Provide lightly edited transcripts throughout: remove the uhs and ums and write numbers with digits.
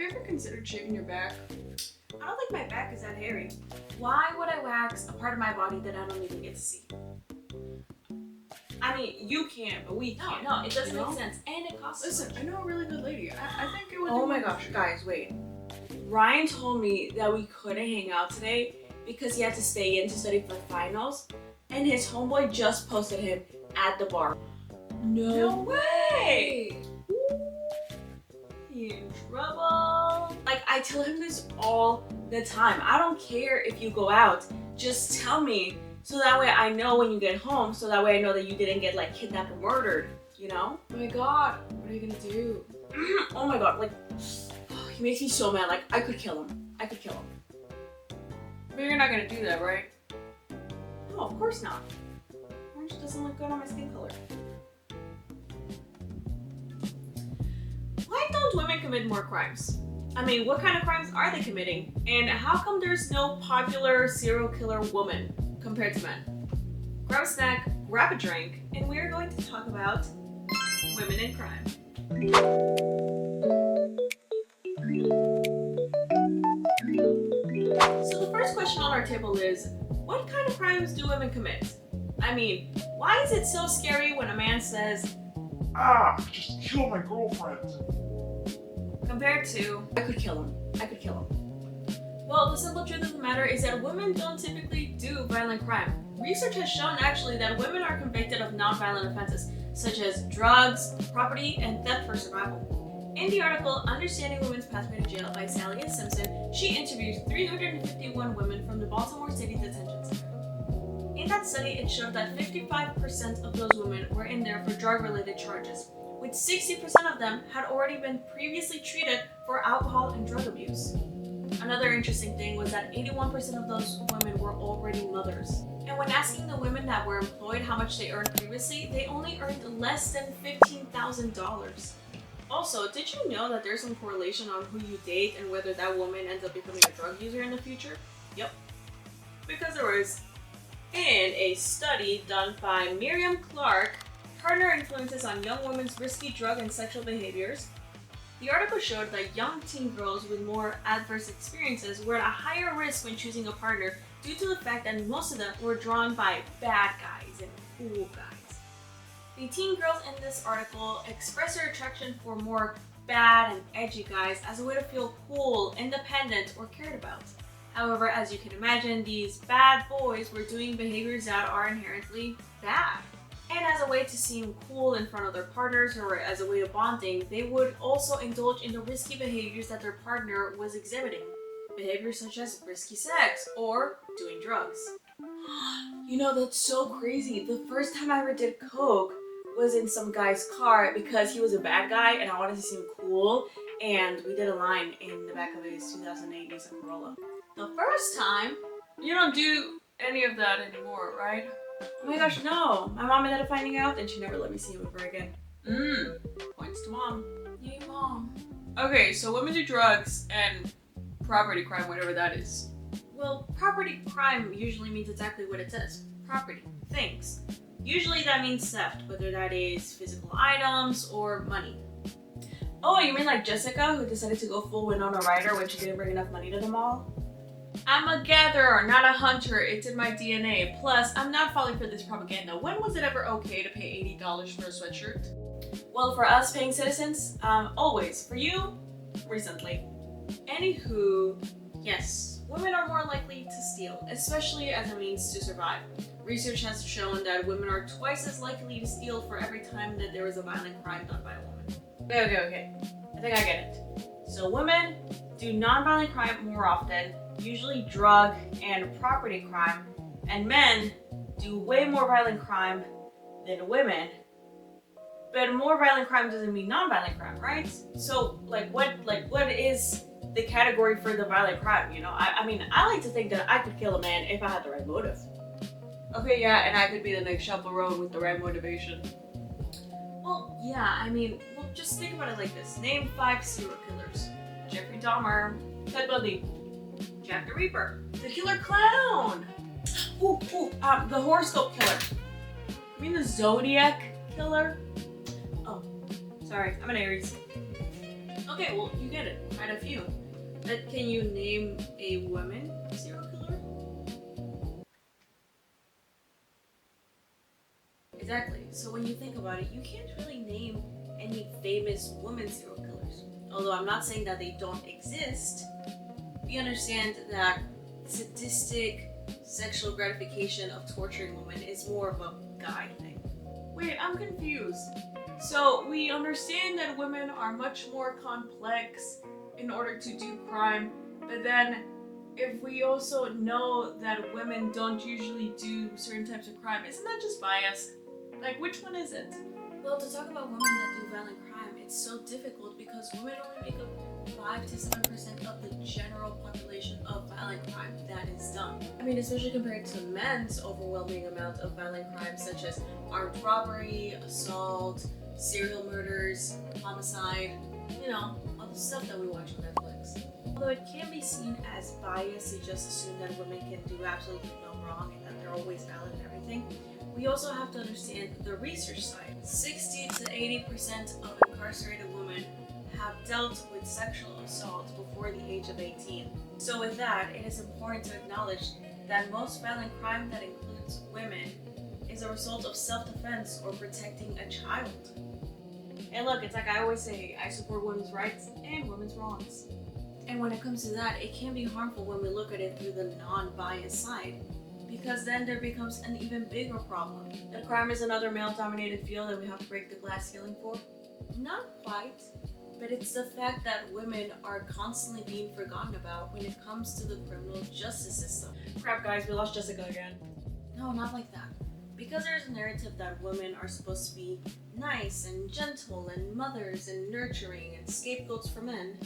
you ever considered shaving your back? I don't think my back is that hairy. Why would I wax a part of my body that I don't even get to see? I mean, you can, but we can't. No, it doesn't make sense. And it costs Listen, I know a really good lady. I think it would Oh my gosh, guys, wait. Ryan told me that we couldn't hang out today because he had to stay in to study for finals, and his homeboy just posted him at the bar. No way! He in trouble. Like, I tell him this all the time. I don't care if you go out. Just tell me so that way I know when you get home, so that way I know that you didn't get like kidnapped or murdered, you know? Oh my god, what are you gonna do? Oh my god, like, he makes me so mad. Like, I could kill him. I could kill him. But you're not gonna do that, right? No, of course not. Orange doesn't look good on my skin color. Why don't women commit more crimes? I mean, what kind of crimes are they committing? And how come there's no popular serial killer woman compared to men? Grab a snack, grab a drink, and we're going to talk about women in crime. So the first question on our table is, what kind of crimes do women commit? I mean, why is it so scary when a man says, just kill my girlfriend. compared to, I could kill him. I could kill him. Well, the simple truth of the matter is that women don't typically do violent crime. Research has shown actually that women are convicted of non-violent offenses, such as drugs, property, and theft for survival. In the article, Understanding Women's Pathway to Jail by Sally S. Simpson, she interviewed 351 women from the Baltimore City Detention Center. In that study, it showed that 55% of those women were in there for drug-related charges, with 60% of them had already been previously treated for alcohol and drug abuse. Another interesting thing was that 81% of those women were already mothers. And when asking the women that were employed how much they earned previously, they only earned less than $15,000. Also, did you know that there's some correlation on who you date and whether that woman ends up becoming a drug user in the future? Yep. Because there was in a study done by Miriam Clark, Partner Influences on Young Women's Risky Drug and Sexual Behaviors, the article showed that young teen girls with more adverse experiences were at a higher risk when choosing a partner due to the fact that most of them were drawn by bad guys and cool guys. The teen girls in this article expressed their attraction for more bad and edgy guys as a way to feel cool, independent, or cared about. However, as you can imagine, these bad boys were doing behaviors that are inherently bad. And as a way to seem cool in front of their partners or as a way of bonding, they would also indulge in the risky behaviors that their partner was exhibiting. Behaviors such as risky sex or doing drugs. You know, that's so crazy. The first time I ever did coke was in some guy's car because he was a bad guy and I wanted to seem cool, and we did a line in the back of his 2008 Nissan Corolla. The first time, You don't do any of that anymore, right? oh my gosh, no. My mom ended up finding out and she never let me see him ever again. Points to mom. Yay, mom. Okay, so women do drugs and property crime, whatever that is. Well, property crime usually means exactly what it says. Property, things. Usually that means theft, whether that is physical items or money. Oh, you mean like Jessica, who decided to go full Winona Ryder when she didn't bring enough money to the mall? I'm a gatherer, not a hunter. It's in my DNA. Plus, I'm not falling for this propaganda. When was it ever okay to pay $80 for a sweatshirt? Well, for us paying citizens, always. For you, recently. Anywho, yes, women are more likely to steal, especially as a means to survive. Research has shown that women are twice as likely to steal for every time that there is a violent crime done by a woman. Okay. I think I get it. So women do non-violent crime more often, usually drug and property crime, and men do way more violent crime than women. But more violent crime doesn't mean non-violent crime, right? So what is the category for the violent crime, you know? I mean, I like to think that I could kill a man if I had the right motive. Okay, yeah, and I could be the next chaperone with the right motivation. Well, yeah, I mean, well, just think about it like this. Name 5 serial killers. Jeffrey Dahmer, Ted Bundy, Jack the Ripper, the Killer Clown, the Horoscope Killer. You mean the Zodiac Killer? Oh, sorry, I'm an Aries. Okay, well, you get it. Quite a few. But can you name a woman serial killer? Exactly. So when you think about it, you can't really name any famous women serial killers. Although I'm not saying that they don't exist, we understand that sadistic sexual gratification of torturing women is more of a guy thing. Wait, I'm confused. So we understand that women are much more complex in order to do crime, but then if we also know that women don't usually do certain types of crime, isn't that just bias? Like, which one is it? Well, to talk about women that do violent crime, it's so difficult because women only make up 5 to 7% of the general population of violent crime that is done. I mean, especially compared to men's overwhelming amount of violent crimes such as armed robbery, assault, serial murders, homicide, all the stuff that we watch on Netflix. Although it can be seen as bias to just assume that women can do absolutely no wrong and that they're always valid in everything, we also have to understand the research side. 60 to 80% of incarcerated women have dealt with sexual assault before the age of 18. So with that, it is important to acknowledge that most violent crime that includes women is a result of self-defense or protecting a child. And look, it's like I always say, I support women's rights and women's wrongs. And when it comes to that, it can be harmful when we look at it through the non-biased side, because then there becomes an even bigger problem. That crime is another male-dominated field that we have to break the glass ceiling for? Not quite, but it's the fact that women are constantly being forgotten about when it comes to the criminal justice system. Crap, guys, we lost Jessica again. No, not like that. Because there's a narrative that women are supposed to be nice and gentle and mothers and nurturing and scapegoats for men.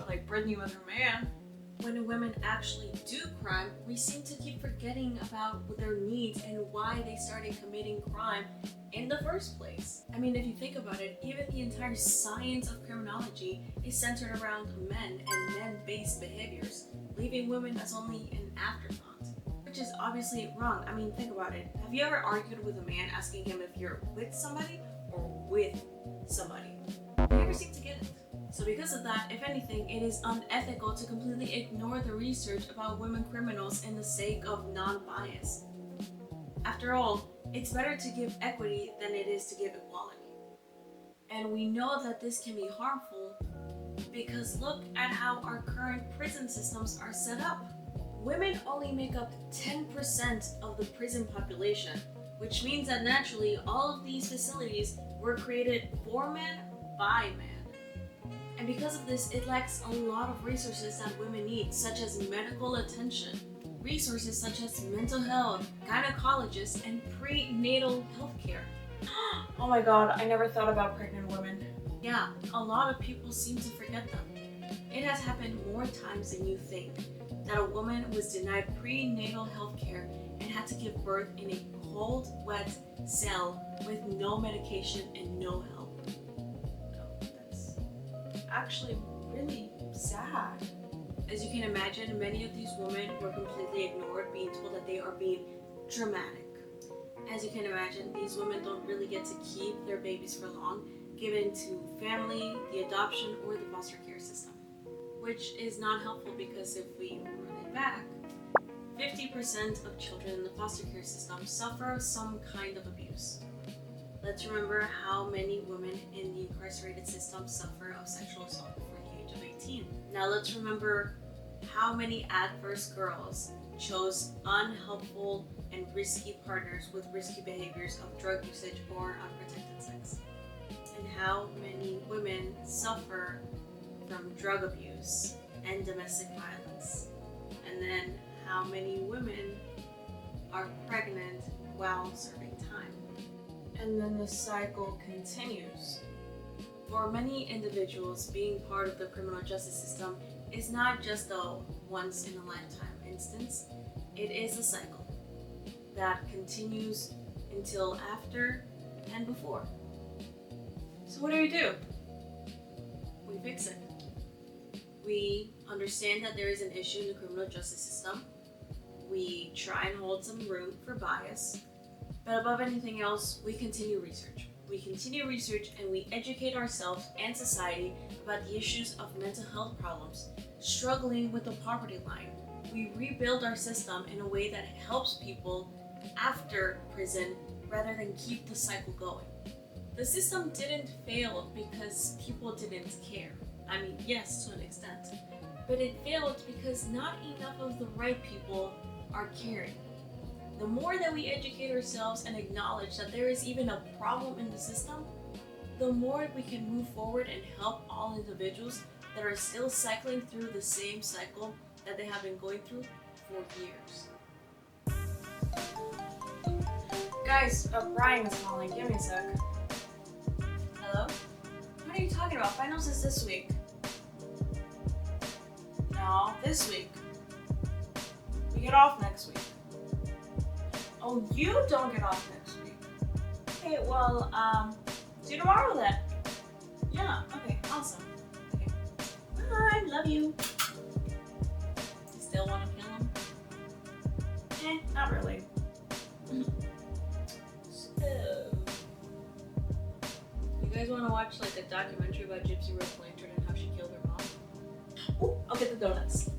Like Brittany with her man. When women actually do crime, we seem to keep forgetting about their needs and why they started committing crime in the first place. I mean, if you think about it, even the entire science of criminology is centered around men and men-based behaviors, leaving women as only an afterthought, which is obviously wrong. I mean, think about it. Have you ever argued with a man asking him if you're with somebody or with somebody? You never seem to get it. So because of that, if anything, it is unethical to completely ignore the research about women criminals in the sake of non-bias. After all, it's better to give equity than it is to give equality. And we know that this can be harmful because look at how our current prison systems are set up. Women only make up 10% of the prison population, which means that naturally all of these facilities were created for men by men. And because of this, it lacks a lot of resources that women need, such as medical attention, resources such as mental health, gynecologists, and prenatal health care. Oh my god, I never thought about pregnant women. Yeah, a lot of people seem to forget them. It has happened more times than you think that a woman was denied prenatal health care and had to give birth in a cold, wet cell with no medication and no help. Actually, really sad. As you can imagine, many of these women were completely ignored, being told that they are being dramatic. As you can imagine, these women don't really get to keep their babies for long, given to family, the adoption, or the foster care system. Which is not helpful because if we run it back, 50% of children in the foster care system suffer some kind of abuse. Let's remember how many women in the incarcerated system suffer of sexual assault before the age of 18. Now let's remember how many adverse girls chose unhelpful and risky partners with risky behaviors of drug usage or unprotected sex. And how many women suffer from drug abuse and domestic violence. And then how many women are pregnant while serving time. And then the cycle continues. For many individuals, being part of the criminal justice system is not just a once-in-a-lifetime instance, it is a cycle that continues until after and before. So what do we do? We fix it. We understand that there is an issue in the criminal justice system. We try and hold some room for bias. But above anything else, we continue research. we continue research, and we educate ourselves and society about the issues of mental health problems, struggling with the poverty line. We rebuild our system in a way that helps people after prison rather than keep the cycle going. The system didn't fail because people didn't care. I mean, yes, to an extent. But it failed because not enough of the right people are caring. The more that we educate ourselves and acknowledge that there is even a problem in the system, the more we can move forward and help all individuals that are still cycling through the same cycle that they have been going through for years. Guys, Brian is calling. Give me a sec. Hello? What are you talking about? Finals is this week. No, this week. We get off next week. Oh, you don't get off next week. Okay, well, see you tomorrow then. Yeah, okay, awesome. Okay. Bye, love you. You still want to kill him? Not really. So, you guys want to watch like a documentary about Gypsy Rose Blanchard and how she killed her mom? Ooh, I'll get the donuts.